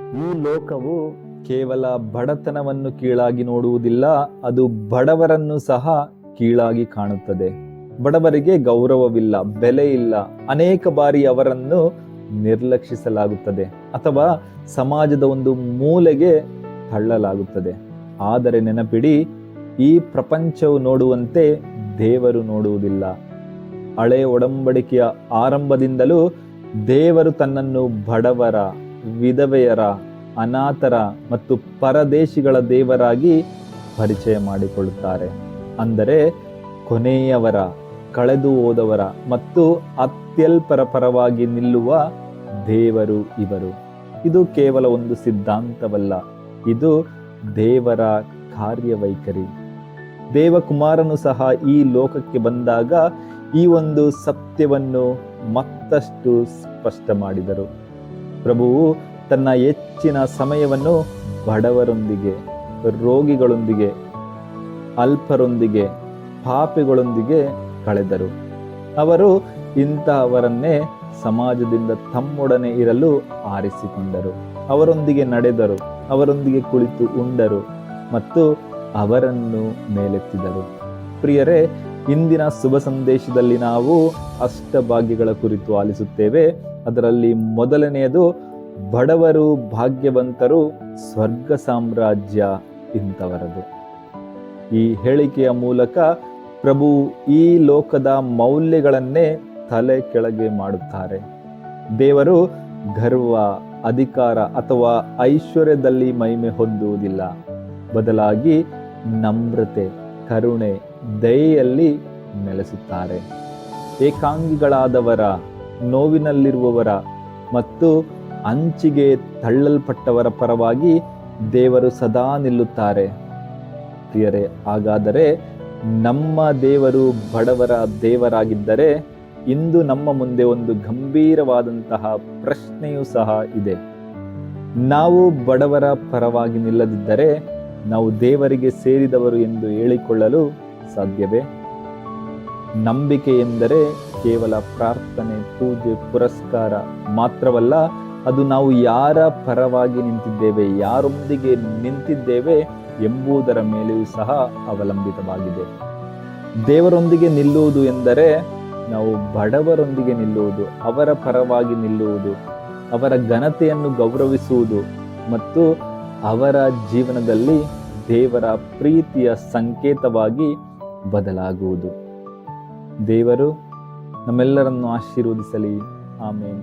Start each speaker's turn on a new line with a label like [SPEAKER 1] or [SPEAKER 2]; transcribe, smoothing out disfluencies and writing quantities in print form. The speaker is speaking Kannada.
[SPEAKER 1] ಈ ಲೋಕವು ಕೇವಲ ಬಡತನವನ್ನು ಕೀಳಾಗಿ ನೋಡುವುದಿಲ್ಲ, ಅದು ಬಡವರನ್ನು ಸಹ ಕೀಳಾಗಿ ಕಾಣುತ್ತದೆ. ಬಡವರಿಗೆ ಗೌರವವಿಲ್ಲ, ಬೆಲೆ ಇಲ್ಲ. ಅನೇಕ ಬಾರಿ ಅವರನ್ನು ನಿರ್ಲಕ್ಷಿಸಲಾಗುತ್ತದೆ ಅಥವಾ ಸಮಾಜದ ಒಂದು ಮೂಲೆಗೆ ತಳ್ಳಲಾಗುತ್ತದೆ. ಆದರೆ ನೆನಪಿಡಿ, ಈ ಪ್ರಪಂಚವು ನೋಡುವಂತೆ ದೇವರು ನೋಡುವುದಿಲ್ಲ. ಹಳೆಯ ಒಡಂಬಡಿಕೆಯ ಆರಂಭದಿಂದಲೂ ದೇವರು ತನ್ನನ್ನು ಬಡವರ, ವಿಧವೆಯರ, ಅನಾಥರ ಮತ್ತು ಪರದೇಶಿಗಳ ದೇವರಾಗಿ ಪರಿಚಯ ಮಾಡಿಕೊಳ್ಳುತ್ತಾರೆ. ಅಂದರೆ ಕೊನೆಯವರ, ಕಳೆದು ಹೋದವರ ಮತ್ತು ಅತ್ಯಲ್ಪರ ಪರವಾಗಿ ನಿಲ್ಲುವ ದೇವರು ಇವರು. ಇದು ಕೇವಲ ಒಂದು ಸಿದ್ಧಾಂತವಲ್ಲ, ಇದು ದೇವರ ಕಾರ್ಯವೈಖರಿ. ದೇವಕುಮಾರನು ಸಹ ಈ ಲೋಕಕ್ಕೆ ಬಂದಾಗ ಈ ಒಂದು ಸತ್ಯವನ್ನು ಮತ್ತಷ್ಟು ಸ್ಪಷ್ಟ ಮಾಡಿದರು. ಪ್ರಭುವು ತನ್ನ ಹೆಚ್ಚಿನ ಸಮಯವನ್ನು ಬಡವರೊಂದಿಗೆ, ರೋಗಿಗಳೊಂದಿಗೆ, ಅಲ್ಪರೊಂದಿಗೆ, ಪಾಪಿಗಳೊಂದಿಗೆ ಕಳೆದರು. ಅವರು ಇಂತಹವರನ್ನೇ ಸಮಾಜದಿಂದ ತಮ್ಮೊಡನೆ ಇರಲು ಆರಿಸಿಕೊಂಡರು. ಅವರೊಂದಿಗೆ ನಡೆದರು, ಅವರೊಂದಿಗೆ ಕುಳಿತು ಉಂಡರು ಮತ್ತು ಅವರನ್ನು ಮೇಲೆತ್ತಿದರು. ಪ್ರಿಯರೇ, ಇಂದಿನ ಶುಭ ಸಂದೇಶದಲ್ಲಿ ನಾವು ಅಷ್ಟಭಾಗ್ಯಗಳ ಕುರಿತು ಆಲಿಸುತ್ತೇವೆ. ಅದರಲ್ಲಿ ಮೊದಲನೆಯದು, ಬಡವರು ಭಾಗ್ಯವಂತರು, ಸ್ವರ್ಗ ಸಾಮ್ರಾಜ್ಯ ಇಂಥವರದು. ಈ ಹೇಳಿಕೆಯ ಮೂಲಕ ಪ್ರಭು ಈ ಲೋಕದ ಮೌಲ್ಯಗಳನ್ನೇ ತಲೆ ಕೆಳಗೆ ಮಾಡುತ್ತಾರೆ. ದೇವರು ಗರ್ವ, ಅಧಿಕಾರ ಅಥವಾ ಐಶ್ವರ್ಯದಲ್ಲಿ ಮಹಿಮೆ ಹೊಂದುವುದಿಲ್ಲ. ಬದಲಾಗಿ ನಮ್ರತೆ, ಕರುಣೆ, ದಯೆಯಲ್ಲಿ ನೆಲೆಸುತ್ತಾರೆ. ಏಕಾಂಗಿಗಳಾದವರ, ನೋವಿನಲ್ಲಿರುವವರ ಮತ್ತು ಅಂಚಿಗೆ ತಳ್ಳಲ್ಪಟ್ಟವರ ಪರವಾಗಿ ದೇವರು ಸದಾ ನಿಲ್ಲುತ್ತಾರೆ. ಪ್ರಿಯರೇ, ಹಾಗಾದರೆ ನಮ್ಮ ದೇವರು ಬಡವರ ದೇವರಾಗಿದ್ದರೆ ಇಂದು ನಮ್ಮ ಮುಂದೆ ಒಂದು ಗಂಭೀರವಾದಂತಹ ಪ್ರಶ್ನೆಯೂ ಸಹ ಇದೆ. ನಾವು ಬಡವರ ಪರವಾಗಿ ನಿಲ್ಲದಿದ್ದರೆ ನಾವು ದೇವರಿಗೆ ಸೇರಿದವರು ಎಂದು ಹೇಳಿಕೊಳ್ಳಲು ಸಾಧ್ಯವೇ? ನಂಬಿಕೆ ಎಂದರೆ ಕೇವಲ ಪ್ರಾರ್ಥನೆ, ಪೂಜೆ, ಪುರಸ್ಕಾರ ಮಾತ್ರವಲ್ಲ. ಅದು ನಾವು ಯಾರ ಪರವಾಗಿ ನಿಂತಿದ್ದೇವೆ, ಯಾರೊಂದಿಗೆ ನಿಂತಿದ್ದೇವೆ ಎಂಬುದರ ಮೇಲೆಯೂ ಸಹ ಅವಲಂಬಿತವಾಗಿದೆ. ದೇವರೊಂದಿಗೆ ನಿಲ್ಲುವುದು ಎಂದರೆ ನಾವು ಬಡವರೊಂದಿಗೆ ನಿಲ್ಲುವುದು, ಅವರ ಪರವಾಗಿ ನಿಲ್ಲುವುದು, ಅವರ ಘನತೆಯನ್ನು ಗೌರವಿಸುವುದು ಮತ್ತು ಅವರ ಜೀವನದಲ್ಲಿ ದೇವರ ಪ್ರೀತಿಯ ಸಂಕೇತವಾಗಿ ಬದಲಾಗುವುದು. ದೇವರು ನಮ್ಮೆಲ್ಲರನ್ನು ಆಶೀರ್ವದಿಸಲಿ. ಆಮೇನ್.